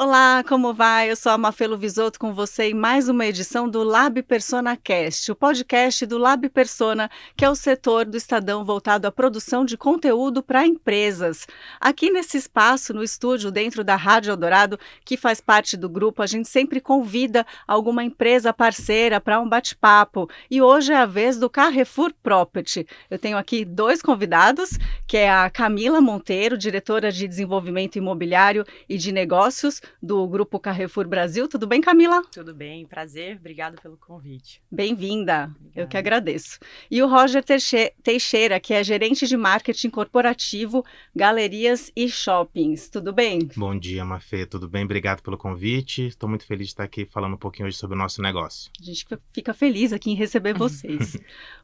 Olá, como vai? Eu sou a Mafelo Visoto com você em mais uma edição do Lab Persona Cast, o podcast do Lab Persona, que é o setor do Estadão voltado à produção de conteúdo para empresas. Aqui nesse espaço, no estúdio, dentro da Rádio Eldorado, que faz parte do grupo, a gente sempre convida alguma empresa parceira para um bate-papo. E hoje é a vez do Carrefour Property. Eu tenho aqui dois convidados, que é a Camila Monteiro, diretora de Desenvolvimento Imobiliário e de Negócios do Grupo Carrefour Brasil. Tudo bem, Camila? Tudo bem, prazer, obrigado pelo convite. Bem-vinda, eu que agradeço. E o Roger Teixeira, que é gerente de marketing corporativo, galerias e shoppings. Tudo bem? Bom dia, Mafê, tudo bem? Obrigado pelo convite. Estou muito feliz de estar aqui falando um pouquinho hoje sobre o nosso negócio. A gente fica feliz aqui em receber vocês.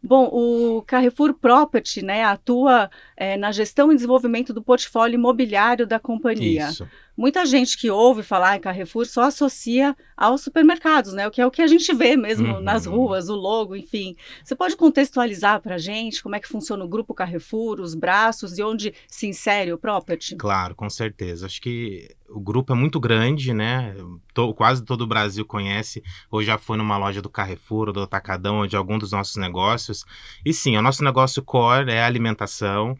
Bom, o Carrefour Property, né, atua na gestão e desenvolvimento do portfólio imobiliário da companhia. Isso. Muita gente que ouve falar em Carrefour só associa aos supermercados, né? O que a gente vê mesmo nas ruas, o logo, enfim. Você pode contextualizar para a gente como é que funciona o Grupo Carrefour, os braços e onde se insere o Property? Claro, com certeza. Acho que o grupo é muito grande, né? Quase todo o Brasil conhece, ou já foi numa loja do Carrefour ou do Atacadão ou de algum dos nossos negócios. E sim, o nosso negócio core é a alimentação.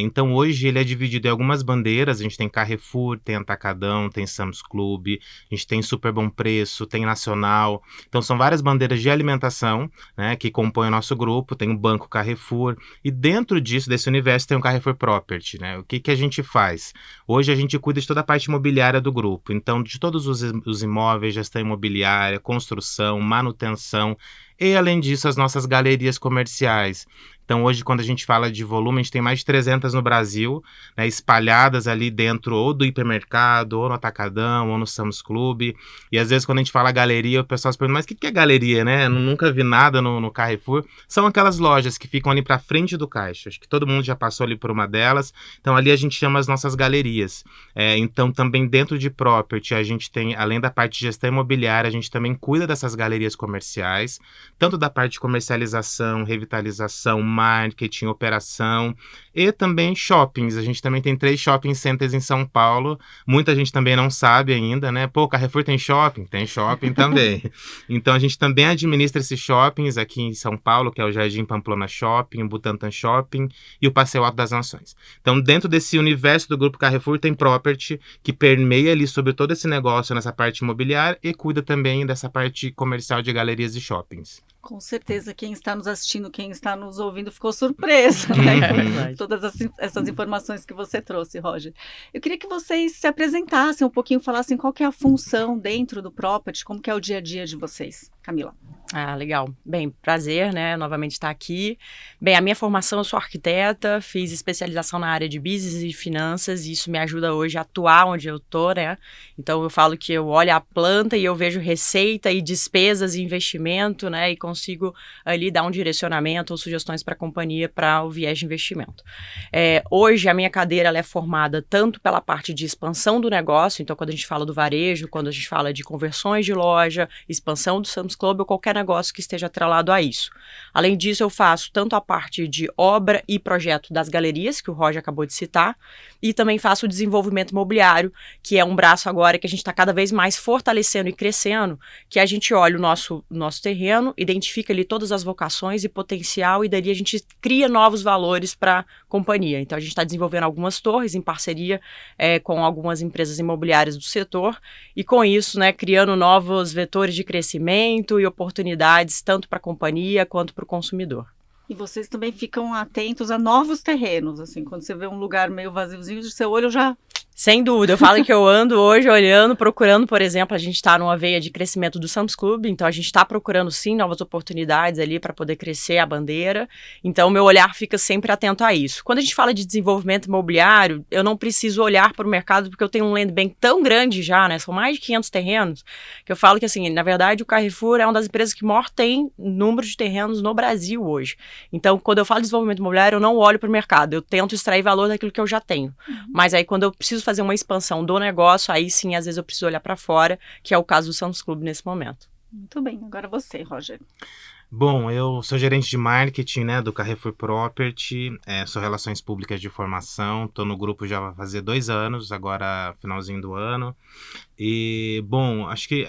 Então hoje ele é dividido em algumas bandeiras. A gente tem Carrefour, tem Atacadão, tem Sam's Club, a gente tem Super Bom Preço, tem Nacional. Então são várias bandeiras de alimentação, né, que compõem o nosso grupo. Tem o Banco Carrefour e dentro disso, desse universo, tem o Carrefour Property, né? O que a gente faz? Hoje a gente cuida de toda a parte imobiliária do grupo. Então de todos os imóveis, gestão imobiliária, construção, manutenção e além disso as nossas galerias comerciais. Então hoje quando a gente fala de volume, a gente tem mais de 300 no Brasil, né, espalhadas ali dentro ou do hipermercado, ou no Atacadão, ou no Sam's Club. E às vezes quando a gente fala galeria, o pessoal se pergunta, mas o que é galeria, né? Eu nunca vi nada no Carrefour. São aquelas lojas que ficam ali para frente do caixa. Acho que todo mundo já passou ali por uma delas. Então ali a gente chama as nossas galerias. Então também dentro de property a gente tem, além da parte de gestão imobiliária, a gente também cuida dessas galerias comerciais, tanto da parte de comercialização, revitalização, marketing, operação e também shoppings. A gente também tem 3 shopping centers em São Paulo. Muita gente também não sabe ainda, né? Pô, Carrefour tem shopping? Tem shopping também. Então a gente também administra esses shoppings aqui em São Paulo, que é o Jardim Pamplona Shopping, o Butantã Shopping e o Passeio Alto das Nações. Então dentro desse universo do Grupo Carrefour tem property que permeia ali sobre todo esse negócio nessa parte imobiliária e cuida também dessa parte comercial de galerias e shoppings. Com certeza, quem está nos assistindo, quem está nos ouvindo ficou surpreso, né? Com todas essas informações que você trouxe, Roger. Eu queria que vocês se apresentassem um pouquinho, falassem qual que é a função dentro do Property, como que é o dia a dia de vocês. Camila. Ah, legal. Bem, prazer, né, novamente estar aqui. Bem, a minha formação, eu sou arquiteta, fiz especialização na área de business e finanças, e isso me ajuda hoje a atuar onde eu tô, né? Então eu falo que eu olho a planta e eu vejo receita e despesas e investimento, né, e consigo ali dar um direcionamento ou sugestões para a companhia para o viés de investimento. Hoje a minha cadeira ela é formada tanto pela parte de expansão do negócio, então quando a gente fala do varejo, quando a gente fala de conversões de loja, expansão do Sam's Club ou qualquer negócio que esteja atrelado a isso. Além disso, eu faço tanto a parte de obra e projeto das galerias, que o Roger acabou de citar, e também faço o desenvolvimento imobiliário, que é um braço agora que a gente está cada vez mais fortalecendo e crescendo, que a gente olha o nosso terreno, identifica ali todas as vocações e potencial, e dali a gente cria novos valores para a companhia. Então, a gente está desenvolvendo algumas torres em parceria com algumas empresas imobiliárias do setor, e com isso, né, criando novos vetores de crescimento e oportunidades tanto para a companhia quanto para o consumidor. E vocês também ficam atentos a novos terrenos, assim, quando você vê um lugar meio vaziozinho, o seu olho já... Sem dúvida, eu falo que eu ando hoje olhando, procurando, por exemplo, a gente está numa veia de crescimento do Sam's Club, então a gente está procurando sim novas oportunidades ali para poder crescer a bandeira, então meu olhar fica sempre atento a isso. Quando a gente fala de desenvolvimento imobiliário, eu não preciso olhar para o mercado porque eu tenho um land bank tão grande já, né, são mais de 500 terrenos, que eu falo que assim, na verdade o Carrefour é uma das empresas que maior tem número de terrenos no Brasil hoje. Então quando eu falo de desenvolvimento imobiliário, eu não olho para o mercado, eu tento extrair valor daquilo que eu já tenho, mas aí quando eu preciso fazer uma expansão do negócio, aí sim, às vezes eu preciso olhar para fora, que é o caso do Sam's Club nesse momento. Muito bem, agora você, Roger. Bom, eu sou gerente de marketing, né, do Carrefour Property, sou relações públicas de formação, estou no grupo já vai fazer 2 anos, agora finalzinho do ano. E, bom, acho que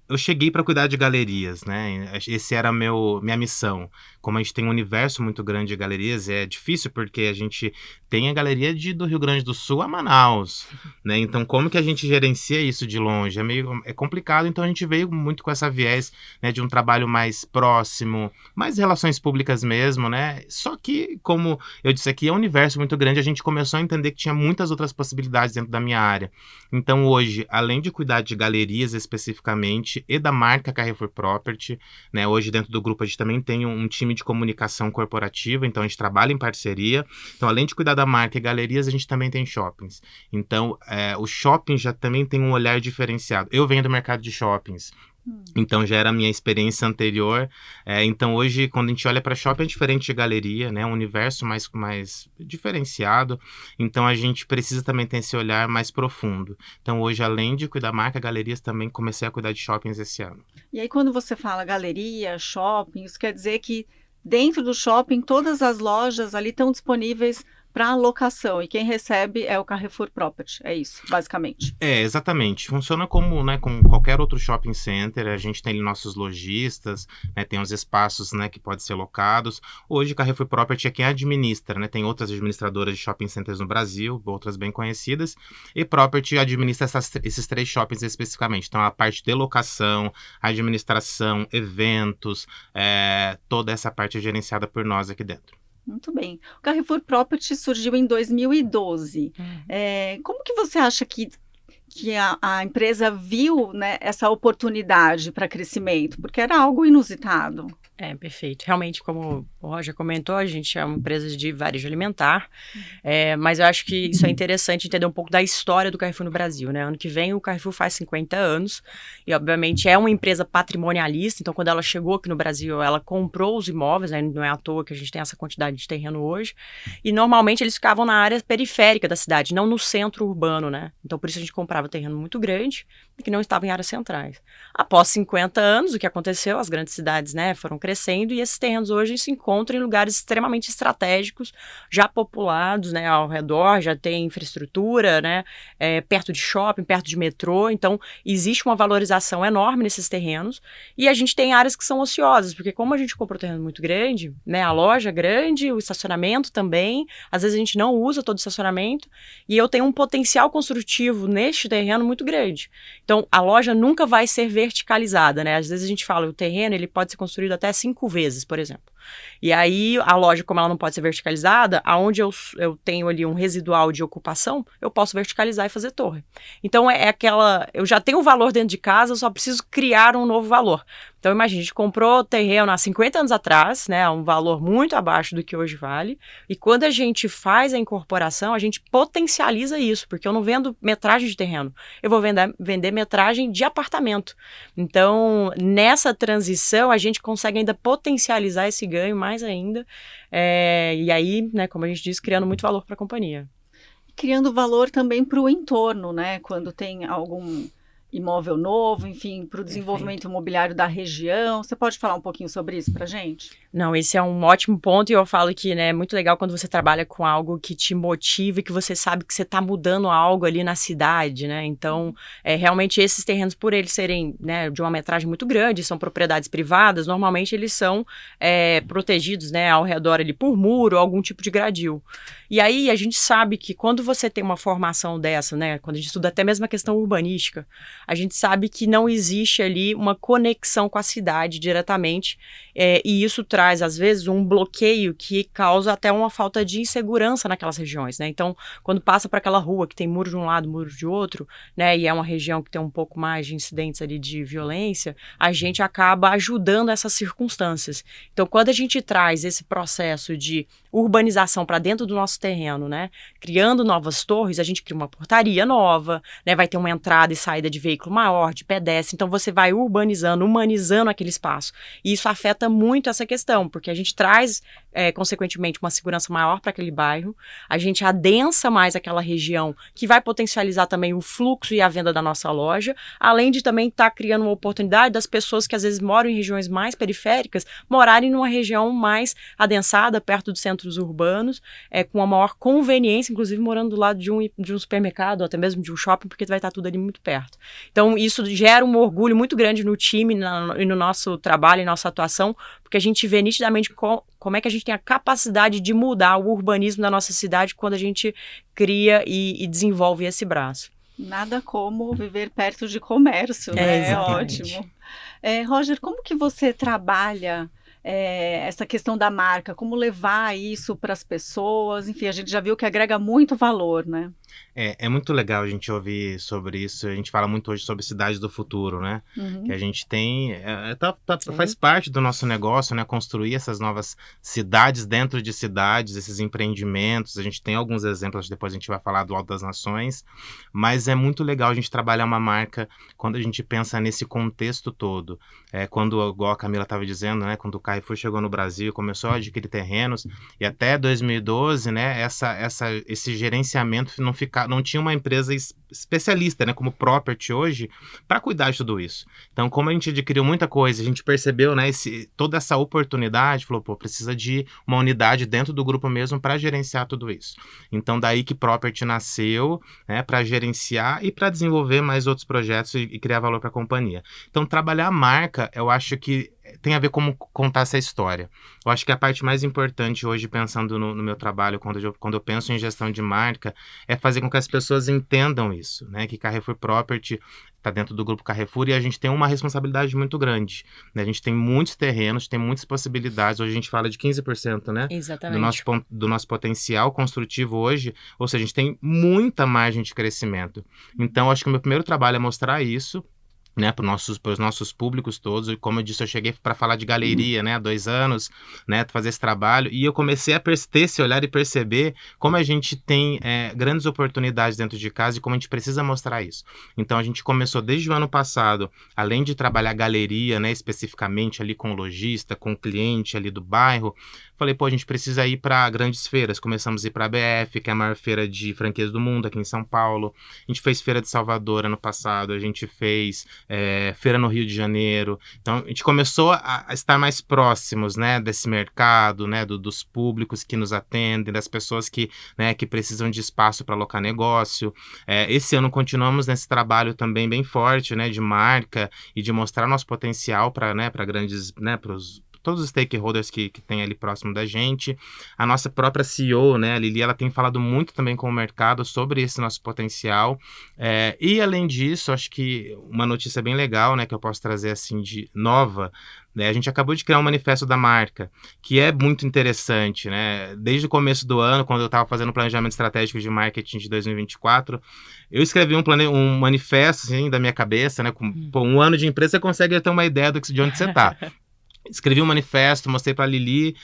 eu cheguei para cuidar de galerias, né? Esse era minha missão. Como a gente tem um universo muito grande de galerias, é difícil porque a gente tem a galeria do Rio Grande do Sul a Manaus, né? Então, como que a gente gerencia isso de longe? É complicado, então a gente veio muito com essa viés, né, de um trabalho mais próximo, mais relações públicas mesmo, né? Só que, como eu disse aqui, é um universo muito grande, a gente começou a entender que tinha muitas outras possibilidades dentro da minha área. Então, hoje, além de cuidar de galerias especificamente e da marca Carrefour Property, né? Hoje, dentro do grupo, a gente também tem um time de comunicação corporativa, então a gente trabalha em parceria. Então, além de cuidar da marca e galerias, a gente também tem shoppings. Então, o shopping já também tem um olhar diferenciado. Eu venho do mercado de shoppings. Então já era a minha experiência anterior. Então hoje, quando a gente olha para shopping, é diferente de galeria, né? Um universo mais diferenciado. Então a gente precisa também ter esse olhar mais profundo. Então hoje, além de cuidar da marca, galerias, também comecei a cuidar de shoppings esse ano. E aí, quando você fala galeria, shopping, isso quer dizer que dentro do shopping, todas as lojas ali estão disponíveis para alocação e quem recebe é o Carrefour Property, é isso, basicamente. Exatamente. Funciona como, né, como qualquer outro shopping center. A gente tem ali nossos lojistas, né, tem os espaços, né, que podem ser locados. Hoje, Carrefour Property é quem administra, né? Tem outras administradoras de shopping centers no Brasil, outras bem conhecidas. E Property administra esses 3 shoppings especificamente. Então, a parte de locação, administração, eventos, toda essa parte é gerenciada por nós aqui dentro. Muito bem. O Carrefour Property surgiu em 2012. Como que você acha que a empresa viu, né, essa oportunidade para crescimento? Porque era algo inusitado. Perfeito. Realmente, como o Roger comentou, a gente é uma empresa de varejo alimentar, mas eu acho que isso é interessante entender um pouco da história do Carrefour no Brasil, né? Ano que vem o Carrefour faz 50 anos e, obviamente, é uma empresa patrimonialista, então quando ela chegou aqui no Brasil, ela comprou os imóveis, né? Não é à toa que a gente tem essa quantidade de terreno hoje, e normalmente eles ficavam na área periférica da cidade, não no centro urbano, né? Então por isso a gente comprava terreno muito grande e que não estava em áreas centrais. Após 50 anos, o que aconteceu? As grandes cidades, né, foram crescendo e esses terrenos hoje se encontram em lugares extremamente estratégicos, já populados, né, ao redor, já tem infraestrutura, né, perto de shopping, perto de metrô, então existe uma valorização enorme nesses terrenos e a gente tem áreas que são ociosas, porque como a gente comprou um terreno muito grande, né, a loja é grande, o estacionamento também, às vezes a gente não usa todo o estacionamento e eu tenho um potencial construtivo neste terreno muito grande. Então, a loja nunca vai ser verticalizada, né? Às vezes a gente fala, o terreno ele pode ser construído até 5 vezes, por exemplo. E aí, a loja, como ela não pode ser verticalizada, aonde eu tenho ali um residual de ocupação, eu posso verticalizar e fazer torre. Então, eu já tenho o valor dentro de casa, eu só preciso criar um novo valor. Então, imagina, a gente comprou terreno há 50 anos atrás, né, um valor muito abaixo do que hoje vale, e quando a gente faz a incorporação, a gente potencializa isso, porque eu não vendo metragem de terreno, eu vou vender metragem de apartamento. Então, nessa transição, a gente consegue ainda potencializar esse ganho mais ainda, e aí, né, como a gente disse, criando muito valor para a companhia. Criando valor também para o entorno, né, quando tem algum imóvel novo, enfim, para o desenvolvimento imobiliário da região. Você pode falar um pouquinho sobre isso para a gente? Não, esse é um ótimo ponto e eu falo que, né, é muito legal quando você trabalha com algo que te motiva e que você sabe que você está mudando algo ali na cidade, né? Então, realmente esses terrenos, por eles serem, né, de uma metragem muito grande, são propriedades privadas, normalmente eles são protegidos, né, ao redor ali por muro ou algum tipo de gradil. E aí a gente sabe que quando você tem uma formação dessa, né, quando a gente estuda até mesmo a questão urbanística, a gente sabe que não existe ali uma conexão com a cidade diretamente, e isso traz, às vezes, um bloqueio que causa até uma falta de insegurança naquelas regiões, né? Então, quando passa para aquela rua que tem muro de um lado, muro de outro, né, e é uma região que tem um pouco mais de incidentes ali de violência, a gente acaba ajudando essas circunstâncias. Então, quando a gente traz esse processo de urbanização para dentro do nosso terreno, né, criando novas torres, a gente cria uma portaria nova, né, vai ter uma entrada e saída de veículos veículo maior, de pedestre, então você vai urbanizando, humanizando aquele espaço. E isso afeta muito essa questão, porque a gente traz, consequentemente, uma segurança maior para aquele bairro, a gente adensa mais aquela região, que vai potencializar também o fluxo e a venda da nossa loja, além de também estar criando uma oportunidade das pessoas que às vezes moram em regiões mais periféricas, morarem numa região mais adensada, perto dos centros urbanos, com uma maior conveniência, inclusive morando do lado de um supermercado, ou até mesmo de um shopping, porque vai estar tudo ali muito perto. Então, isso gera um orgulho muito grande no time e no nosso trabalho e nossa atuação, porque a gente vê nitidamente como é que a gente tem a capacidade de mudar o urbanismo da nossa cidade quando a gente cria e desenvolve esse braço. Nada como viver perto de comércio, né? É ótimo. Roger, como que você trabalha essa questão da marca? Como levar isso para as pessoas? Enfim, a gente já viu que agrega muito valor, né? É muito legal a gente ouvir sobre isso. A gente fala muito hoje sobre cidades do futuro, né? Uhum. Que a gente tem, faz parte do nosso negócio, né? Construir essas novas cidades dentro de cidades, esses empreendimentos. A gente tem alguns exemplos, depois a gente vai falar do Alto das Nações, mas é muito legal a gente trabalhar uma marca quando a gente pensa nesse contexto todo. Quando, igual a Camila estava dizendo, né? Quando o Carrefour chegou no Brasil e começou a adquirir terrenos, e até 2012, né? Esse gerenciamento não tinha uma empresa especialista, né, como Property hoje, para cuidar de tudo isso. Então, como a gente adquiriu muita coisa, a gente percebeu, né, toda essa oportunidade, falou, precisa de uma unidade dentro do grupo mesmo para gerenciar tudo isso. Então, daí que Property nasceu, né, para gerenciar e para desenvolver mais outros projetos e criar valor para a companhia. Então, trabalhar a marca, eu acho que tem a ver com contar essa história. Eu acho que a parte mais importante hoje, pensando no meu trabalho, quando eu penso em gestão de marca, é fazer com que as pessoas entendam isso, né? Que Carrefour Property está dentro do grupo Carrefour e a gente tem uma responsabilidade muito grande, né? A gente tem muitos terrenos, tem muitas possibilidades. Hoje a gente fala de 15%, né? Exatamente. Do nosso potencial construtivo hoje. Ou seja, a gente tem muita margem de crescimento. Então, acho que o meu primeiro trabalho é mostrar isso, né, para os nossos públicos todos. E como eu disse, eu cheguei para falar de galeria, né, há 2 anos, né, fazer esse trabalho, e eu comecei a ter esse olhar e perceber como a gente tem grandes oportunidades dentro de casa e como a gente precisa mostrar isso. Então a gente começou desde o ano passado, além de trabalhar galeria, né, especificamente ali com o lojista, com o cliente ali do bairro, falei, a gente precisa ir para grandes feiras. Começamos a ir para a BF, que é a maior feira de franquias do mundo aqui em São Paulo. A gente fez feira de Salvador ano passado, a gente fez feira no Rio de Janeiro. Então, a gente começou a estar mais próximos, né, desse mercado, né, dos públicos que nos atendem, das pessoas que precisam de espaço para alocar negócio. Esse ano continuamos nesse trabalho também bem forte, né, de marca e de mostrar nosso potencial para grandes, né, para todos os stakeholders que tem ali próximo da gente. A nossa própria CEO, né, a Lili, ela tem falado muito também com o mercado sobre esse nosso potencial. E, além disso, acho que uma notícia bem legal, né, que eu posso trazer assim de nova, né, a gente acabou de criar um manifesto da marca, que é muito interessante, né? Desde o começo do ano, quando eu estava fazendo o planejamento estratégico de marketing de 2024, eu escrevi um manifesto, assim, da minha cabeça, né? Com um ano de empresa, você consegue ter uma ideia de onde você está. Escrevi um manifesto, mostrei pra Lili,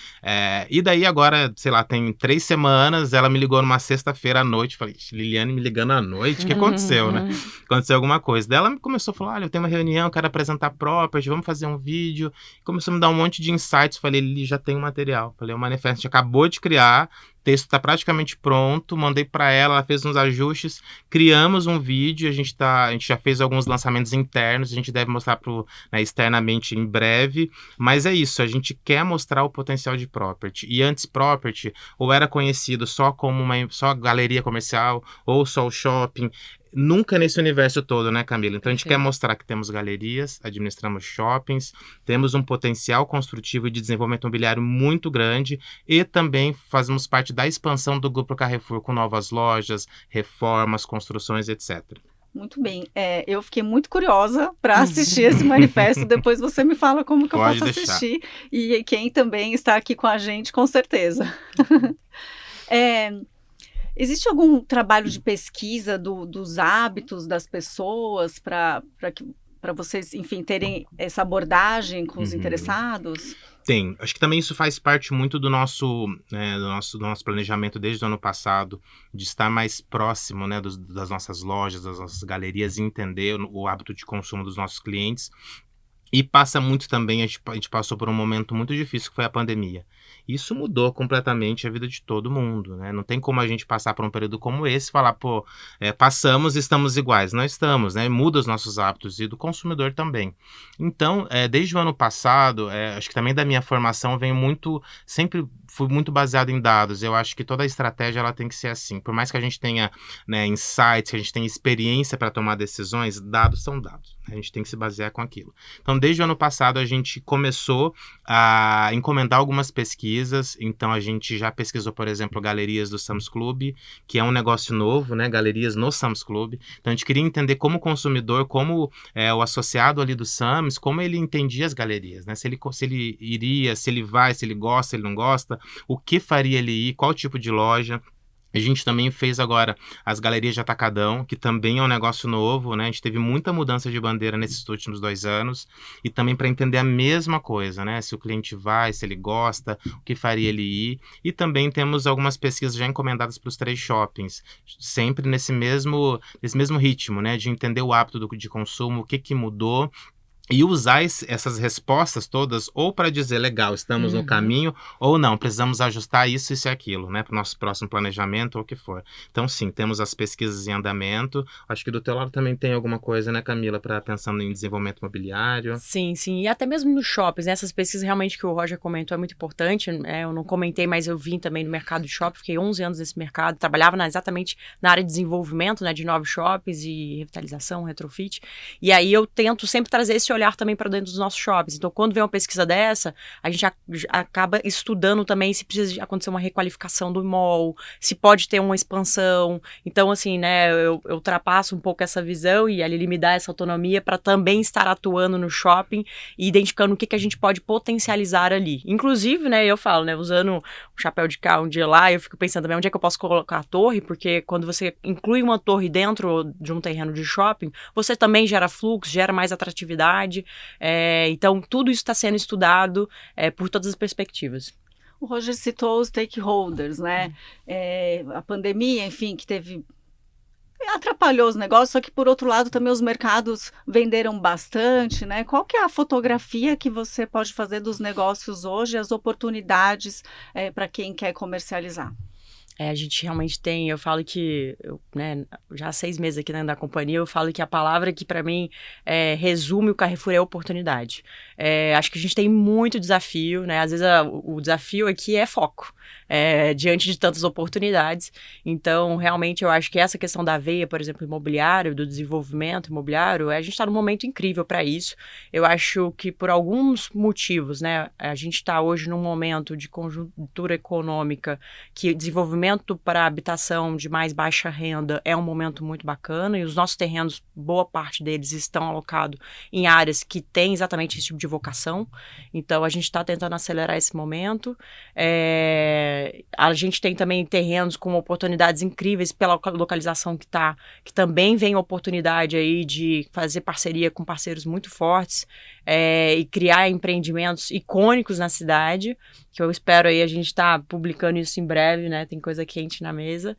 e daí agora, sei lá, tem 3 semanas, ela me ligou numa sexta-feira à noite, falei, Liliane me ligando à noite, o que aconteceu, né? Aconteceu alguma coisa. Daí ela começou a falar, olha, eu tenho uma reunião, quero apresentar Property, vamos fazer um vídeo. Começou a me dar um monte de insights, falei, Lili, já tem um material. Falei, o manifesto a gente acabou de criar, o texto está praticamente pronto, mandei para ela fez uns ajustes, criamos um vídeo, a gente já fez alguns lançamentos internos, a gente deve mostrar externamente em breve, mas é isso, a gente quer mostrar o potencial de Property. E antes Property, ou era conhecido só como só galeria comercial, ou só o shopping, nunca nesse universo todo, né, Camila? Então a gente quer mostrar que temos galerias, administramos shoppings, temos um potencial construtivo e de desenvolvimento imobiliário muito grande e também fazemos parte da expansão do Grupo Carrefour com novas lojas, reformas, construções, etc. Muito bem. Eu fiquei muito curiosa para assistir esse manifesto. Depois você me fala como que eu posso assistir. E quem também está aqui com a gente, com certeza. Existe algum trabalho de pesquisa dos hábitos das pessoas para que para vocês, enfim, terem essa abordagem com os Uhum. interessados? Tem. Acho que também isso faz parte muito do nosso planejamento desde o ano passado, de estar mais próximo, né, das nossas lojas, das nossas galerias, e entender o hábito de consumo dos nossos clientes. E passa muito também, a gente passou por um momento muito difícil, que foi a pandemia. Isso mudou completamente a vida de todo mundo, né? Não tem como a gente passar por um período como esse e falar, pô, passamos e estamos iguais. Não estamos, né? Muda os nossos hábitos e do consumidor também. Então, desde o ano passado, acho que também da minha formação sempre fui muito baseado em dados. Eu acho que toda a estratégia ela tem que ser assim. Por mais que a gente tenha, né, insights, que a gente tenha experiência para tomar decisões, dados são dados. A gente tem que se basear com aquilo. Então, desde o ano passado, a gente começou a encomendar algumas pesquisas. Então, a gente já pesquisou, por exemplo, galerias do Sam's Club, que é um negócio novo, né? Galerias no Sam's Club. Então, a gente queria entender como consumidor, como o associado ali do Sam's, como ele entendia as galerias, né? Se ele iria, se ele vai, se ele gosta, se ele não gosta, o que faria ele ir, qual tipo de loja. A gente também fez agora as galerias de atacadão, que também é um negócio novo, né? A gente teve muita mudança de bandeira nesses últimos 2 anos, e também para entender a mesma coisa, né? Se o cliente vai, se ele gosta, o que faria ele ir. E também temos algumas pesquisas já encomendadas para os 3 shoppings, sempre nesse mesmo ritmo, né? De entender o hábito de consumo, o que mudou. E usar essas respostas todas ou para dizer, legal, estamos no caminho, ou não, precisamos ajustar isso e aquilo, né, para o nosso próximo planejamento ou o que for. Então, sim, temos as pesquisas em andamento. Acho que do teu lado também tem alguma coisa, né, Camila, pensando em desenvolvimento imobiliário. Sim, sim. E até mesmo nos shoppings, né, essas pesquisas realmente que o Roger comentou é muito importante. Eu não comentei, mas eu vim também no mercado de shopping, fiquei 11 anos nesse mercado, trabalhava exatamente na área de desenvolvimento, né, de novos shoppings e revitalização, retrofit. E aí eu tento sempre trazer esse olhar também para dentro dos nossos shoppings. Então, quando vem uma pesquisa dessa, a gente acaba estudando também se precisa acontecer uma requalificação do mall, se pode ter uma expansão. Então, assim, né, eu ultrapasso um pouco essa visão e a Lili me dá essa autonomia para também estar atuando no shopping e identificando o que a gente pode potencializar ali. Inclusive, né, eu falo, né, usando o chapéu de cá um dia lá, eu fico pensando também onde é que eu posso colocar a torre, porque quando você inclui uma torre dentro de um terreno de shopping, você também gera fluxo, gera mais atratividade. Então, tudo isso está sendo estudado por todas as perspectivas. O Roger citou os stakeholders, né? A pandemia, enfim, que atrapalhou os negócios, só que, por outro lado, também os mercados venderam bastante, né? Qual que é a fotografia que você pode fazer dos negócios hoje, as oportunidades para quem quer comercializar? A gente realmente tem, eu falo que, né, já há 6 meses aqui dentro da companhia, eu falo que a palavra que para mim resume o Carrefour é oportunidade. Acho que a gente tem muito desafio, né, às vezes o desafio aqui é foco, diante de tantas oportunidades. Então, realmente, eu acho que essa questão da veia, por exemplo, imobiliário, do desenvolvimento imobiliário, a gente está num momento incrível para isso. Eu acho que por alguns motivos, né, a gente está hoje num momento de conjuntura econômica que desenvolvimento para habitação de mais baixa renda é um momento muito bacana, e os nossos terrenos, boa parte deles estão alocados em áreas que têm exatamente esse tipo de vocação. Então, a gente está tentando acelerar esse momento. A gente tem também terrenos com oportunidades incríveis pela localização que também vem oportunidade aí de fazer parceria com parceiros muito fortes e criar empreendimentos icônicos na cidade, que eu espero aí a gente estar publicando isso em breve, né? Tem coisa quente na mesa.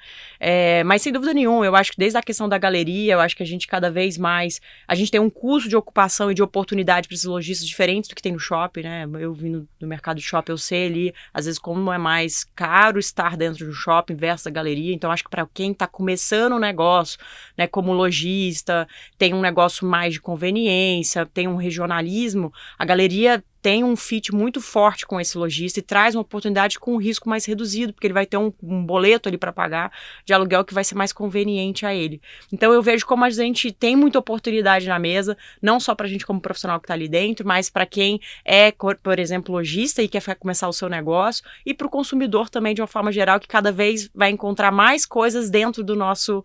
Mas sem dúvida nenhuma, eu acho que desde a questão da galeria, eu acho que a gente cada vez mais, a gente tem um custo de ocupação e de oportunidade para esses lojistas diferentes do que tem no shopping, né? Eu vindo do mercado de shopping, eu sei ali, às vezes, como é mais caro estar dentro do shopping versus a galeria. Então, acho que para quem está começando um negócio, né, como lojista, tem um negócio mais de conveniência, tem um regionalismo, a galeria tem um fit muito forte com esse lojista e traz uma oportunidade com um risco mais reduzido, porque ele vai ter um boleto ali para pagar de aluguel que vai ser mais conveniente a ele. Então, eu vejo como a gente tem muita oportunidade na mesa, não só para a gente como profissional que está ali dentro, mas para quem é, por exemplo, lojista e quer começar o seu negócio, e para o consumidor também, de uma forma geral, que cada vez vai encontrar mais coisas dentro do nosso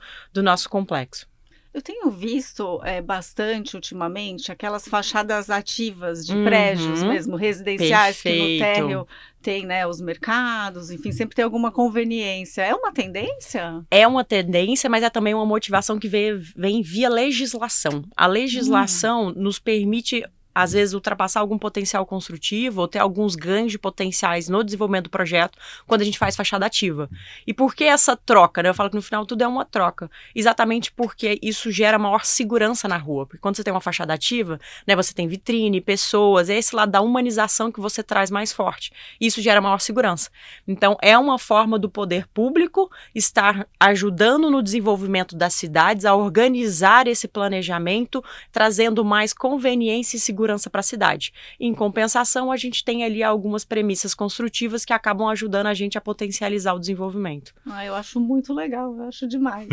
complexo. Eu tenho visto, bastante ultimamente aquelas fachadas ativas de prédios Uhum, mesmo, residenciais, que no perfeito. térreo tem, né, os mercados, enfim, sempre tem alguma conveniência. É uma tendência? É uma tendência, mas é também uma motivação que vem via legislação. A Hum. legislação nos permite, às vezes, ultrapassar algum potencial construtivo ou ter alguns ganhos de potenciais no desenvolvimento do projeto quando a gente faz fachada ativa. E por que essa troca, né? Eu falo que no final tudo é uma troca. Exatamente porque isso gera maior segurança na rua. Porque quando você tem uma fachada ativa, né, você tem vitrine, pessoas, é esse lado da humanização que você traz mais forte. Isso gera maior segurança. Então, é uma forma do poder público estar ajudando no desenvolvimento das cidades a organizar esse planejamento, trazendo mais conveniência e segurança para a cidade. Em compensação, a gente tem ali algumas premissas construtivas que acabam ajudando a gente a potencializar o desenvolvimento. Eu acho muito legal, eu acho demais.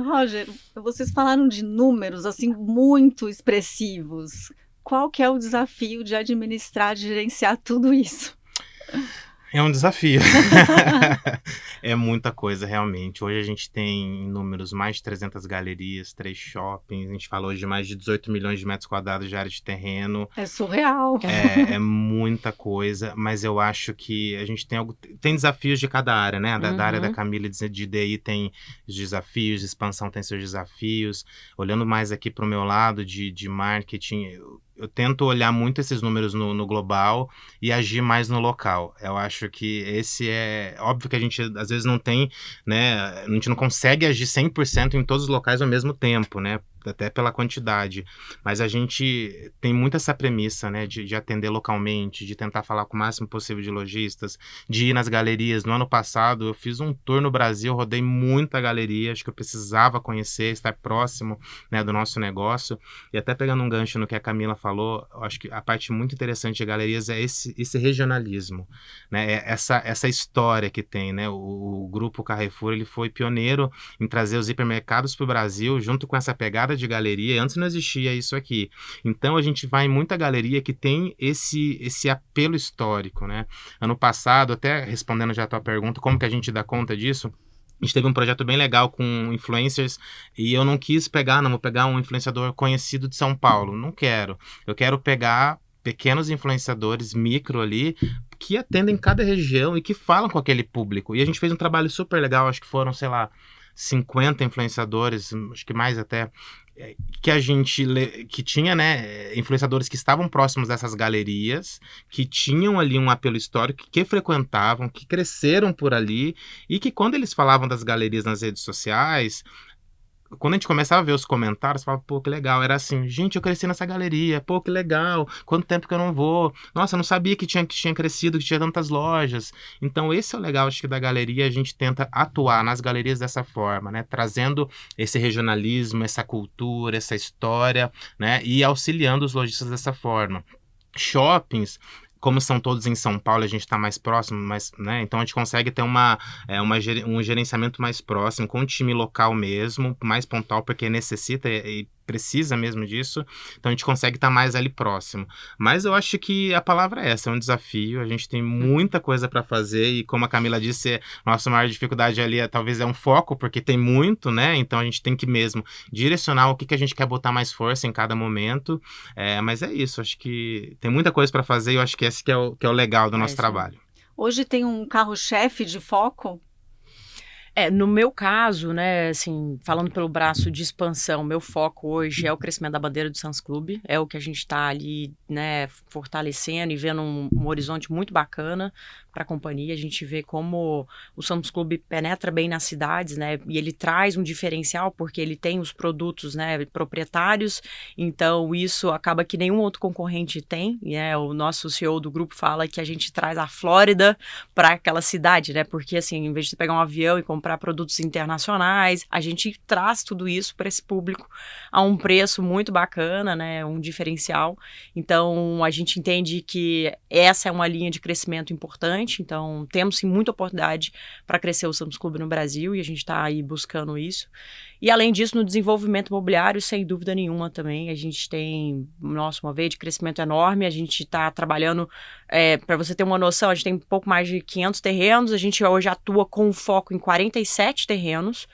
Roger, vocês falaram de números, assim, muito expressivos. Qual que é o desafio de administrar, de gerenciar tudo isso? É um desafio. É muita coisa, realmente. Hoje a gente tem em números mais de 300 galerias, 3 shoppings. A gente falou hoje de mais de 18 milhões de metros quadrados de área de terreno. É surreal. É muita coisa, mas eu acho que a gente tem desafios de cada área, né? Da área da Camila de DI tem os desafios, de expansão tem seus desafios. Olhando mais aqui para o meu lado de marketing, eu tento olhar muito esses números no global e agir mais no local. Eu acho que esse é... Óbvio que a gente, às vezes, não tem, né? A gente não consegue agir 100% em todos os locais ao mesmo tempo, né? Até pela quantidade, mas a gente tem muito essa premissa, né, de atender localmente, de tentar falar com o máximo possível de lojistas, de ir nas galerias. No ano passado eu fiz um tour no Brasil, rodei muita galeria, acho que eu precisava conhecer, estar próximo, né, do nosso negócio. E até pegando um gancho no que a Camila falou, eu acho que a parte muito interessante de galerias é esse regionalismo, né, essa história que tem, né, o grupo Carrefour, ele foi pioneiro em trazer os hipermercados para o Brasil, junto com essa pegada de galeria. Antes não existia isso aqui. Então a gente vai em muita galeria que tem esse apelo histórico, né? Ano passado, até respondendo já a tua pergunta, como que a gente dá conta disso? A gente teve um projeto bem legal com influencers e eu não quis pegar, não vou pegar um influenciador conhecido de São Paulo. Não quero. Eu quero pegar pequenos influenciadores micro ali que atendem cada região e que falam com aquele público. E a gente fez um trabalho super legal, acho que foram, sei lá, 50 influenciadores, acho que mais até, que tinha, né, influenciadores que estavam próximos dessas galerias, que tinham ali um apelo histórico, que frequentavam, que cresceram por ali, e que quando eles falavam das galerias nas redes sociais, quando a gente começava a ver os comentários, falava, pô, que legal. Era assim, gente, eu cresci nessa galeria, pô, que legal. Quanto tempo que eu não vou? Nossa, eu não sabia que tinha crescido, que tinha tantas lojas. Então, esse é o legal, acho que, da galeria. A gente tenta atuar nas galerias dessa forma, né? Trazendo esse regionalismo, essa cultura, essa história, né? E auxiliando os lojistas dessa forma. Shoppings, como são todos em São Paulo, a gente está mais próximo, né? Então a gente consegue ter um gerenciamento mais próximo, com um time local mesmo, mais pontual, porque necessita e precisa mesmo disso. Então a gente consegue estar mais ali próximo. Mas eu acho que a palavra é essa, é um desafio. A gente tem muita coisa para fazer e, como a Camila disse, nossa maior dificuldade ali talvez é um foco, porque tem muito, né? Então a gente tem que mesmo direcionar o que a gente quer botar mais força em cada momento. Mas é isso, acho que tem muita coisa para fazer e eu acho que esse que é o legal do nosso trabalho. Hoje tem um carro-chefe de foco? No meu caso, né, assim, falando pelo braço de expansão, meu foco hoje é o crescimento da bandeira do Sam's Club, é o que a gente está ali, né, fortalecendo e vendo um horizonte muito bacana para a companhia. A gente vê como o Sam's Club penetra bem nas cidades, né, e ele traz um diferencial porque ele tem os produtos, né, proprietários, então isso acaba que nenhum outro concorrente tem, né, o nosso CEO do grupo fala que a gente traz a Flórida para aquela cidade, né, porque assim, em vez de você pegar um avião e comprar produtos internacionais, a gente traz tudo isso para esse público a um preço muito bacana, né, um diferencial. Então, a gente entende que essa é uma linha de crescimento importante, então temos sim muita oportunidade para crescer o Sam's Club no Brasil e a gente está aí buscando isso. E além disso, no desenvolvimento imobiliário, sem dúvida nenhuma também, a gente tem, uma veia de crescimento enorme, a gente está trabalhando, para você ter uma noção, a gente tem um pouco mais de 500 terrenos, a gente hoje atua com foco em 40 47 terrenos,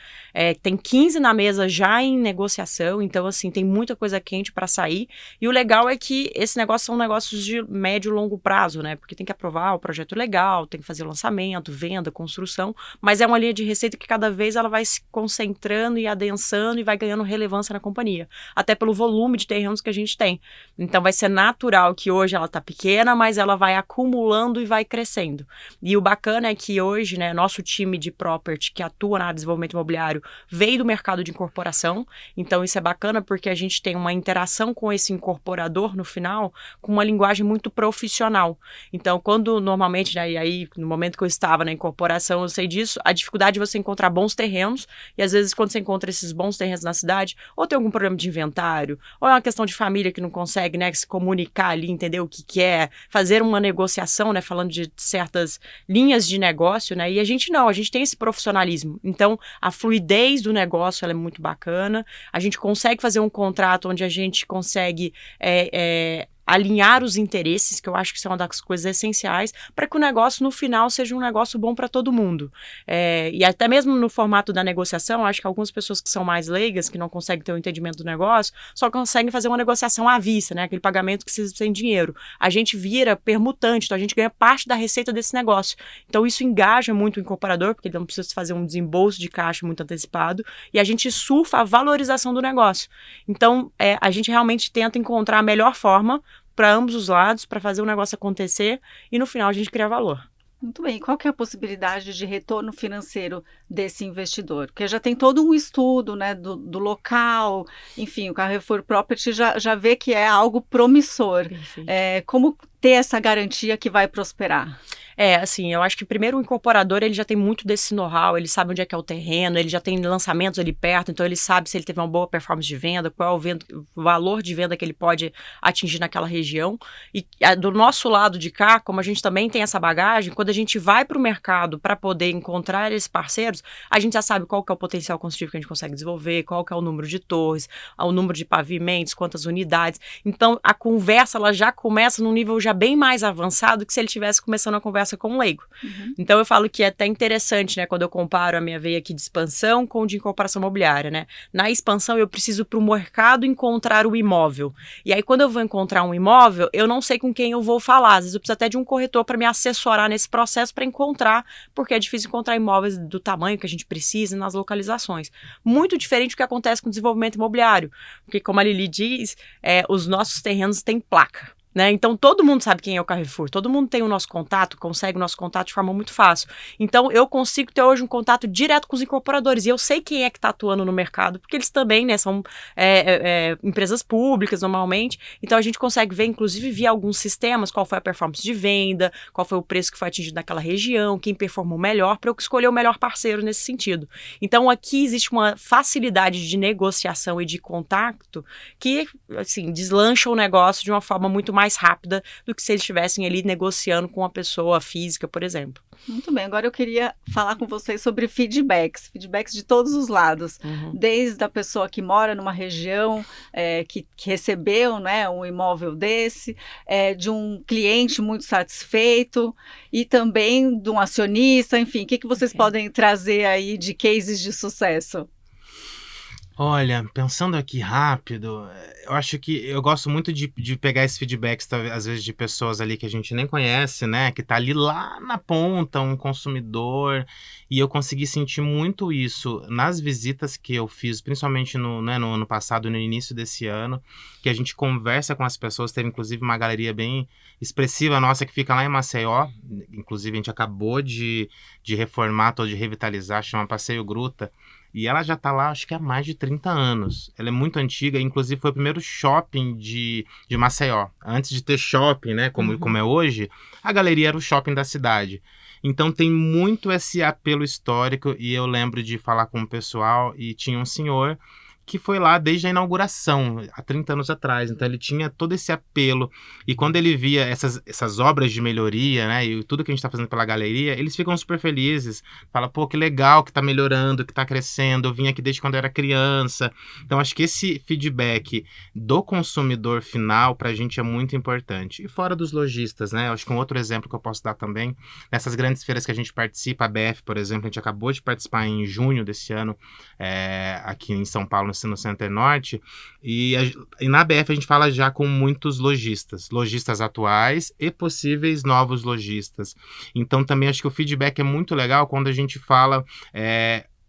tem 15 na mesa já em negociação, então assim, tem muita coisa quente para sair, e o legal é que esse negócio são negócios de médio e longo prazo, né, porque tem que aprovar o projeto legal, tem que fazer lançamento, venda, construção, mas é uma linha de receita que cada vez ela vai se concentrando e adensando e vai ganhando relevância na companhia, até pelo volume de terrenos que a gente tem. Então vai ser natural que hoje ela tá pequena, mas ela vai acumulando e vai crescendo. E o bacana é que hoje, né, nosso time de property que atua na área de desenvolvimento imobiliário veio do mercado de incorporação, então isso é bacana porque a gente tem uma interação com esse incorporador no final, com uma linguagem muito profissional. Então, quando normalmente, né, e aí no momento que eu estava na incorporação, eu sei disso, a dificuldade de você encontrar bons terrenos, e às vezes quando você encontra esses bons terrenos na cidade, ou tem algum problema de inventário, ou é uma questão de família que não consegue, né, se comunicar ali, entender o que é, fazer uma negociação, né, falando de certas linhas de negócio, né, e a gente tem esse profissionalismo. Então, a fluidez do negócio, ela é muito bacana, a gente consegue fazer um contrato onde a gente consegue alinhar os interesses, que eu acho que são uma das coisas essenciais, para que o negócio, no final, seja um negócio bom para todo mundo. E até mesmo no formato da negociação, acho que algumas pessoas que são mais leigas, que não conseguem ter o entendimento do negócio, só conseguem fazer uma negociação à vista, né? Aquele pagamento que precisa sem dinheiro. A gente vira permutante, então a gente ganha parte da receita desse negócio. Então isso engaja muito o incorporador, porque ele não precisa fazer um desembolso de caixa muito antecipado, e a gente surfa a valorização do negócio. Então, a gente realmente tenta encontrar a melhor forma para ambos os lados, para fazer o negócio acontecer e no final a gente criar valor. Muito bem. Qual que é a possibilidade de retorno financeiro desse investidor? Porque já tem todo um estudo, né, do local, enfim, o Carrefour Property já vê que é algo promissor. Como ter essa garantia que vai prosperar? Assim, eu acho que primeiro o incorporador, ele já tem muito desse know-how, ele sabe onde é que é o terreno, ele já tem lançamentos ali perto, então ele sabe se ele teve uma boa performance de venda, qual é o valor de venda que ele pode atingir naquela região. E do nosso lado de cá, como a gente também tem essa bagagem, quando a gente vai para o mercado para poder encontrar esses parceiros, a gente já sabe qual que é o potencial construtivo que a gente consegue desenvolver, qual que é o número de torres, o número de pavimentos, quantas unidades. Então, a conversa, ela já começa num nível já bem mais avançado que se ele estivesse começando a conversa com um leigo. Uhum. Então eu falo que é até interessante, né, quando eu comparo a minha veia aqui de expansão com de incorporação imobiliária, né? Na expansão eu preciso para o mercado encontrar o imóvel. E aí quando eu vou encontrar um imóvel, eu não sei com quem eu vou falar. Às vezes eu preciso até de um corretor para me assessorar nesse processo para encontrar, porque é difícil encontrar imóveis do tamanho que a gente precisa nas localizações. Muito diferente do que acontece com o desenvolvimento imobiliário, porque como a Lili diz, os nossos terrenos têm placa. Né? Então todo mundo sabe quem é o Carrefour, todo mundo tem o nosso contato, consegue o nosso contato de forma muito fácil. Então eu consigo ter hoje um contato direto com os incorporadores e eu sei quem é que está atuando no mercado, porque eles também, né, são empresas públicas normalmente, então a gente consegue ver, inclusive via alguns sistemas, qual foi a performance de venda, qual foi o preço que foi atingido naquela região, quem performou melhor, para eu escolher o melhor parceiro nesse sentido. Então aqui existe uma facilidade de negociação e de contato que, assim, deslancha o negócio de uma forma muito mais rápida do que se eles estivessem ali negociando com uma pessoa física, por exemplo. Muito bem, agora eu queria falar com vocês sobre feedbacks de todos os lados, desde a pessoa que mora numa região que recebeu, né, um imóvel desse, de um cliente muito satisfeito e também de um acionista, enfim, o que vocês podem trazer aí de cases de sucesso? Olha, pensando aqui rápido, eu acho que eu gosto muito de pegar esses feedbacks, às vezes, de pessoas ali que a gente nem conhece, né? Que tá ali lá na ponta, um consumidor, e eu consegui sentir muito isso nas visitas que eu fiz, principalmente no ano passado, no início desse ano, que a gente conversa com as pessoas, teve inclusive uma galeria bem expressiva nossa que fica lá em Maceió, inclusive a gente acabou de reformar, de revitalizar, chama Passeio Gruta. E ela já está lá, acho que há mais de 30 anos. Ela é muito antiga, inclusive foi o primeiro shopping de Maceió. Antes de ter shopping, né, como é hoje, a galeria era o shopping da cidade. Então tem muito esse apelo histórico e eu lembro de falar com o pessoal e tinha um senhor que foi lá desde a inauguração, há 30 anos atrás. Então ele tinha todo esse apelo. E quando ele via essas obras de melhoria, né, e tudo que a gente está fazendo pela galeria, eles ficam super felizes. Fala, pô, que legal que tá melhorando, que tá crescendo. Eu vim aqui desde quando eu era criança. Então acho que esse feedback do consumidor final pra gente é muito importante. E fora dos lojistas, né? Acho que um outro exemplo que eu posso dar também, nessas grandes feiras que a gente participa, a BF, por exemplo, a gente acabou de participar em junho desse ano, aqui em São Paulo, no Center Norte, e na BF a gente fala já com muitos lojistas atuais e possíveis novos lojistas. Então também acho que o feedback é muito legal quando a gente fala,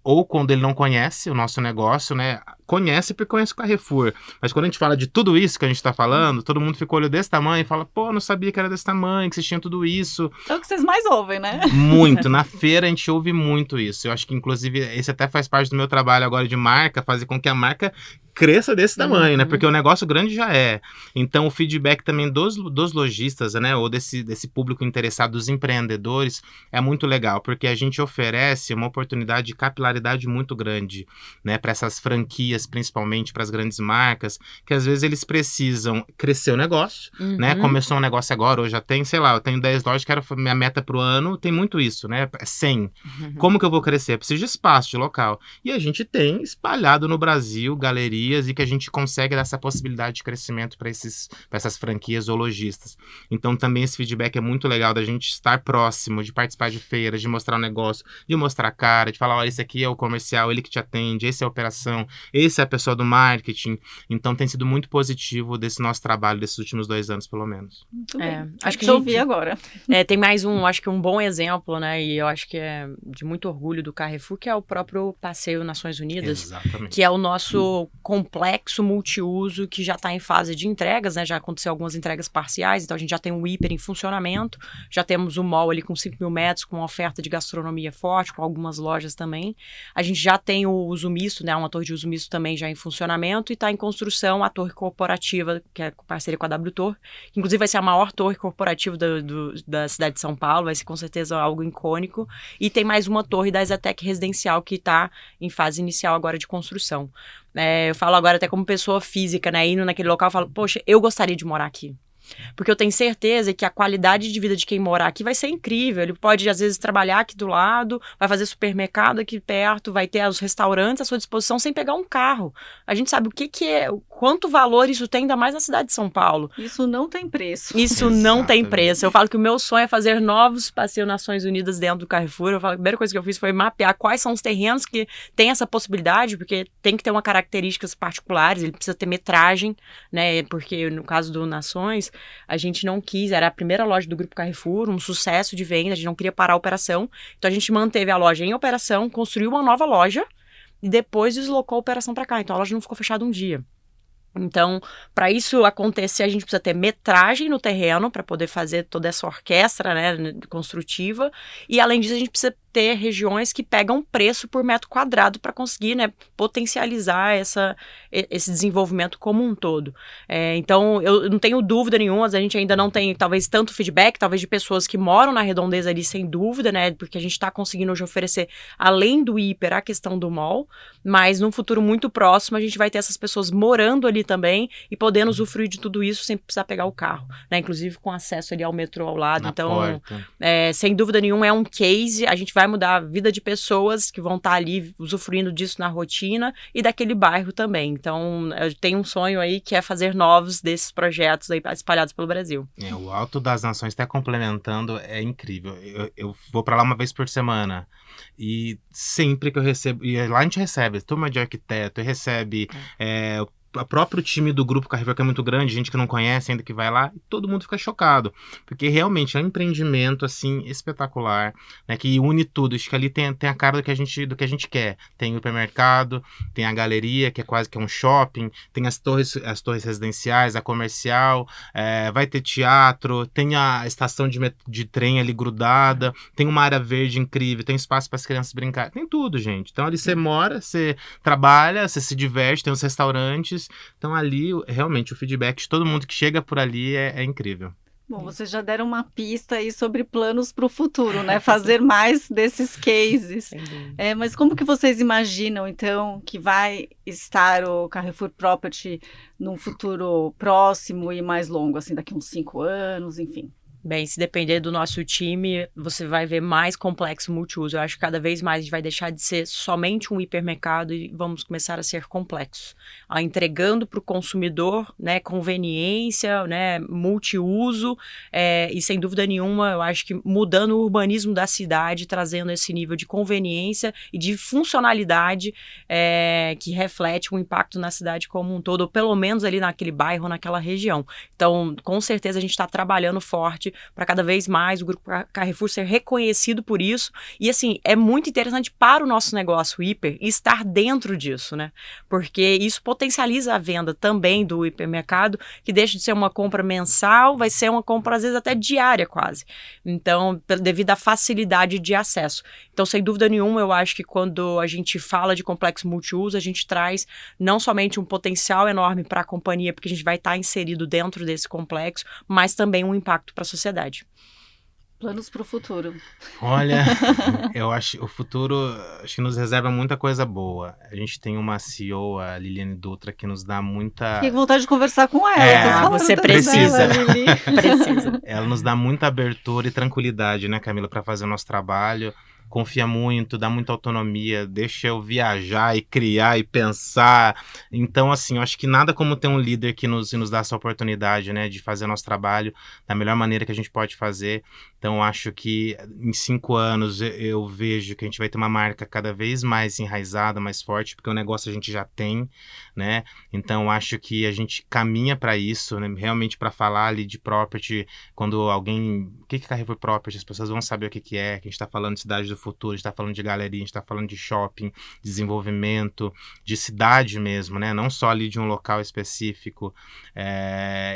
ou quando ele não conhece o nosso negócio, né? Conhece porque conhece o Carrefour. Mas quando a gente fala de tudo isso que a gente tá falando, todo mundo fica olho desse tamanho e fala, pô, não sabia que era desse tamanho, que vocês tinham tudo isso. É o que vocês mais ouvem, né? Muito. Na feira a gente ouve muito isso. Eu acho que, inclusive, esse até faz parte do meu trabalho agora de marca, fazer com que a marca cresça desse tamanho, né? Porque o negócio grande já é. Então, o feedback também dos lojistas, né? Ou desse público interessado, dos empreendedores, é muito legal, porque a gente oferece uma oportunidade de capilaridade muito grande, né? Para essas franquias, principalmente para as grandes marcas, que às vezes eles precisam crescer o negócio, né? Começou um negócio agora, hoje já tem, sei lá, eu tenho 10 lojas, quero minha meta pro ano, tem muito isso, né? 100. Como que eu vou crescer? Eu preciso de espaço, de local. E a gente tem espalhado no Brasil galerias e que a gente consegue dar essa possibilidade de crescimento para essas franquias ou lojistas. Então também esse feedback é muito legal da gente estar próximo, de participar de feiras, de mostrar o negócio, de mostrar a cara, de falar, olha, esse aqui é o comercial, ele que te atende, esse é a operação, esse é a pessoa do marketing. Então tem sido muito positivo desse nosso trabalho desses últimos 2 anos, pelo menos. Muito bem. Acho que eu ouvi agora. Tem mais acho que um bom exemplo, né? E eu acho que é de muito orgulho do Carrefour, que é o próprio Passeio Nações Unidas. Exatamente. Que é o nosso complexo multiuso que já está em fase de entregas, né? Já aconteceu algumas entregas parciais, então a gente já tem um hiper em funcionamento, já temos o mall ali com 5.000 metros, com uma oferta de gastronomia forte, com algumas lojas também. A gente já tem o uso misto, né? Uma torre de uso misto também já em funcionamento e está em construção a torre corporativa, que é parceria com a W Torre, que inclusive vai ser a maior torre corporativa da cidade de São Paulo, vai ser com certeza algo icônico. E tem mais uma torre da Exatec Residencial que está em fase inicial agora de construção. Eu falo agora até como pessoa física, né, indo naquele local, eu falo, poxa, eu gostaria de morar aqui. Porque eu tenho certeza que a qualidade de vida de quem morar aqui vai ser incrível. Ele pode, às vezes, trabalhar aqui do lado, vai fazer supermercado aqui perto, vai ter os restaurantes à sua disposição sem pegar um carro. A gente sabe o que é, quanto valor isso tem, ainda mais na cidade de São Paulo. Isso não tem preço. Isso não tem preço. Eu falo que o meu sonho é fazer novos Passeios Nações Unidas dentro do Carrefour. Eu falo, a primeira coisa que eu fiz foi mapear quais são os terrenos que têm essa possibilidade, porque tem que ter uma características particulares, ele precisa ter metragem, né? Porque no caso do Nações, a gente não quis, era a primeira loja do Grupo Carrefour, um sucesso de venda, a gente não queria parar a operação, então a gente manteve a loja em operação, construiu uma nova loja e depois deslocou a operação para cá, então a loja não ficou fechada um dia. Então, para isso acontecer, a gente precisa ter metragem no terreno para poder fazer toda essa orquestra, né, construtiva, e além disso a gente precisa ter regiões que pegam preço por metro quadrado para conseguir, né, potencializar esse desenvolvimento como um todo. Então, eu não tenho dúvida nenhuma, a gente ainda não tem, talvez, tanto feedback, talvez de pessoas que moram na redondeza ali, sem dúvida, né, porque a gente está conseguindo hoje oferecer, além do hiper, a questão do mall, mas num futuro muito próximo a gente vai ter essas pessoas morando ali também e podendo usufruir de tudo isso sem precisar pegar o carro, né, inclusive com acesso ali ao metrô ao lado. Então, sem dúvida nenhuma, é um case, a gente vai mudar a vida de pessoas que vão estar ali usufruindo disso na rotina e daquele bairro também. Então, eu tenho um sonho aí que é fazer novos desses projetos aí espalhados pelo Brasil. O Alto das Nações está complementando, é incrível. Eu vou para lá uma vez por semana e sempre que eu recebo, e lá a gente recebe turma de arquiteto, recebe o próprio time do Grupo Carrefour, que é muito grande, gente que não conhece ainda que vai lá, e todo mundo fica chocado, porque realmente é um empreendimento, assim, espetacular, né, que une tudo. Acho que ali tem a cara do que a gente quer. Tem o supermercado, tem a galeria, que é quase que um shopping, tem as torres residenciais, a comercial, vai ter teatro, tem a estação de trem ali grudada, tem uma área verde incrível, tem espaço para as crianças brincar, tem tudo, gente. Então ali você mora, você trabalha, você se diverte, tem os restaurantes. Então ali, realmente, o feedback de todo mundo que chega por ali é incrível. Bom, vocês já deram uma pista aí sobre planos para o futuro, né? Fazer mais desses cases. Sem dúvida. Mas como que vocês imaginam, então, que vai estar o Carrefour Property num futuro próximo e mais longo, assim, daqui uns 5 anos, enfim? Bem, se depender do nosso time, você vai ver mais complexo multiuso. Eu acho que cada vez mais a gente vai deixar de ser somente um hipermercado e vamos começar a ser complexos. Entregando para o consumidor, né, conveniência, né, multiuso, e sem dúvida nenhuma, eu acho que mudando o urbanismo da cidade, trazendo esse nível de conveniência e de funcionalidade que reflete o impacto na cidade como um todo, ou pelo menos ali naquele bairro, naquela região. Então, com certeza a gente está trabalhando forte para cada vez mais o Grupo Carrefour ser reconhecido por isso. E, assim, é muito interessante para o nosso negócio hiper estar dentro disso, né? Porque isso potencializa a venda também do hipermercado, que deixa de ser uma compra mensal, vai ser uma compra, às vezes, até diária quase. Então, devido à facilidade de acesso. Então, sem dúvida nenhuma, eu acho que quando a gente fala de complexo multiuso, a gente traz não somente um potencial enorme para a companhia, porque a gente vai estar inserido dentro desse complexo, mas também um impacto para a sociedade. Planos para o futuro. Olha, eu acho o futuro acho que nos reserva muita coisa boa. A gente tem uma CEO, a Liliane Dutra, que nos dá muita... Fiquei com vontade de conversar com ela. Você precisa. Dela, Lili. Precisa. Ela nos dá muita abertura e tranquilidade, né, Camila, para fazer o nosso trabalho. Confia muito, dá muita autonomia, deixa eu viajar e criar e pensar. Então, assim, eu acho que nada como ter um líder que nos dá essa oportunidade, né, de fazer nosso trabalho da melhor maneira que a gente pode fazer. Então, acho que em 5 anos eu vejo que a gente vai ter uma marca cada vez mais enraizada, mais forte, porque o negócio a gente já tem, né? Então, acho que a gente caminha para isso, né? Realmente para falar ali de property, quando alguém... O que é Carrefour Property? As pessoas vão saber o que é, que a gente está falando de cidade do futuro, a gente está falando de galeria, a gente está falando de shopping, desenvolvimento, de cidade mesmo, né? Não só ali de um local específico.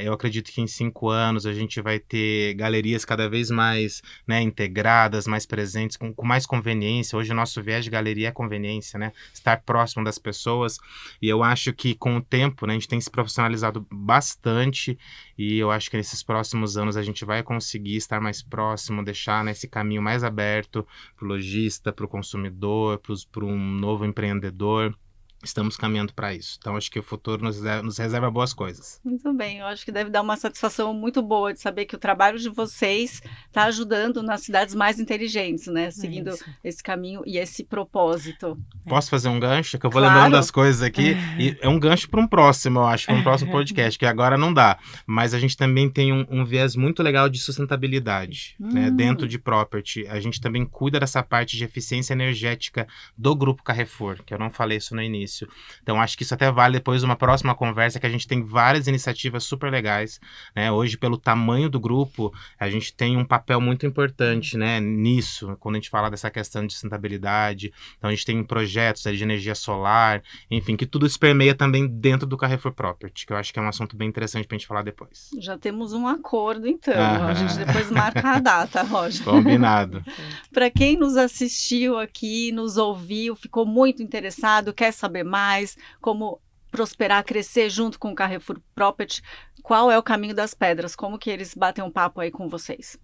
Eu acredito que em 5 anos a gente vai ter galerias cada vez mais, né, integradas, mais presentes, com mais conveniência. Hoje o nosso viés de galeria é conveniência, né? Estar próximo das pessoas. E eu acho que com o tempo, né, a gente tem se profissionalizado bastante e eu acho que nesses próximos anos a gente vai conseguir estar mais próximo, deixar, né, esse caminho mais aberto para o lojista, para o consumidor, para um novo empreendedor. Estamos caminhando para isso. Então, acho que o futuro nos reserva boas coisas. Muito bem, eu acho que deve dar uma satisfação muito boa de saber que o trabalho de vocês está ajudando nas cidades mais inteligentes, né? Seguindo esse caminho e esse propósito. Posso fazer um gancho? Que eu vou Claro. lembrando das coisas aqui. E é um gancho para um próximo, eu acho, para um próximo podcast, que agora não dá. Mas a gente também tem um viés muito legal de sustentabilidade, né? Dentro de property. A gente também cuida dessa parte de eficiência energética do Grupo Carrefour, que eu não falei isso no início. Então, acho que isso até vale depois uma próxima conversa, que a gente tem várias iniciativas super legais, né? Hoje, pelo tamanho do grupo, a gente tem um papel muito importante, né, nisso, quando a gente fala dessa questão de sustentabilidade. Então, a gente tem projetos de energia solar, enfim, que tudo isso permeia também dentro do Carrefour Property, que eu acho que é um assunto bem interessante pra gente falar depois. Já temos um acordo, então. A gente depois marca a data, Roger. Combinado. Para quem nos assistiu aqui, nos ouviu, ficou muito interessado, quer saber mais, como prosperar, crescer junto com o Carrefour Property, qual é o caminho das pedras? Como que eles batem um papo aí com vocês?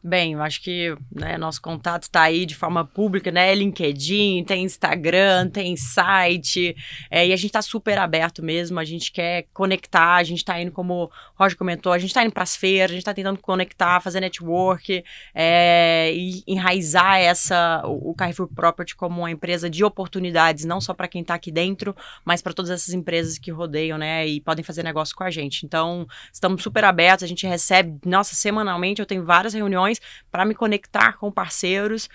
Bem, eu acho que, né, nosso contato está aí de forma pública, né? LinkedIn, tem Instagram, tem site, e a gente está super aberto mesmo, a gente quer conectar, a gente está indo, como o Roger comentou, a gente está indo para as feiras, a gente está tentando conectar, fazer network, e enraizar o Carrefour Property como uma empresa de oportunidades, não só para quem está aqui dentro, mas para todas essas empresas que rodeiam, né, e podem fazer negócio com a gente. Então, estamos super abertos, a gente recebe, semanalmente eu tenho várias reuniões para me conectar com parceiros,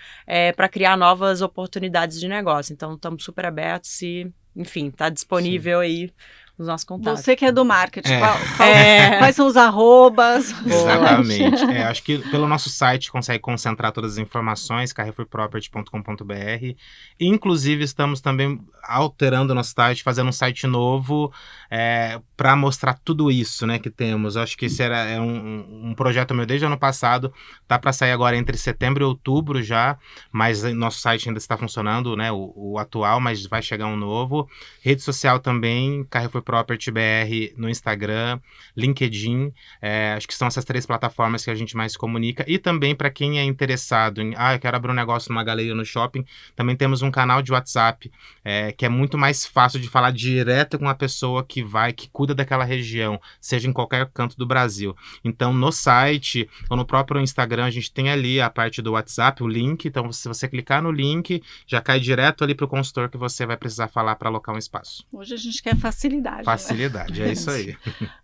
para criar novas oportunidades de negócio. Então, estamos super abertos e, enfim, está disponível aí os nossos contatos. Você que é do marketing, quais são os arrobas? Exatamente. Acho que pelo nosso site consegue concentrar todas as informações, carrefourproperty.com.br. Inclusive, estamos também alterando o nosso site, fazendo um site novo para mostrar tudo isso, né, que temos. Acho que esse é um projeto meu desde o ano passado. Tá para sair agora entre setembro e outubro já, mas nosso site ainda está funcionando, né, o atual, mas vai chegar um novo. Rede social também, Carrefour Property BR no Instagram, LinkedIn, acho que são essas 3 plataformas que a gente mais comunica. E também para quem é interessado em, eu quero abrir um negócio numa galeria no shopping, também temos um canal de WhatsApp, que é muito mais fácil de falar direto com a pessoa que cuida daquela região, seja em qualquer canto do Brasil. Então, no site ou no próprio Instagram, a gente tem ali a parte do WhatsApp, o link. Então, se você clicar no link, já cai direto ali para o consultor que você vai precisar falar para alocar um espaço. Hoje a gente quer facilidade. Facilidade, né? É isso aí.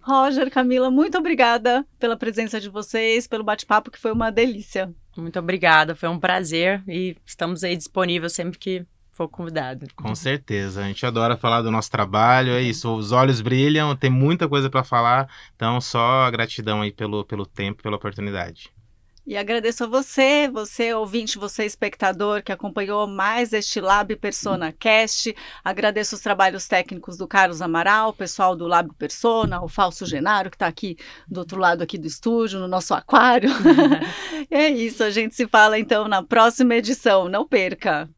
Roger, Camila, muito obrigada pela presença de vocês, pelo bate-papo, que foi uma delícia. Muito obrigada, foi um prazer e estamos aí disponíveis sempre que for convidado. Com certeza, a gente adora falar do nosso trabalho, é isso, os olhos brilham, tem muita coisa para falar, então só gratidão aí pelo tempo, pela oportunidade. E agradeço a você ouvinte, você espectador que acompanhou mais este Lab Persona Cast. Agradeço os trabalhos técnicos do Carlos Amaral, o pessoal do Lab Persona, o Falso Genaro, que está aqui do outro lado aqui do estúdio, no nosso aquário. É isso, a gente se fala então na próxima edição, não perca!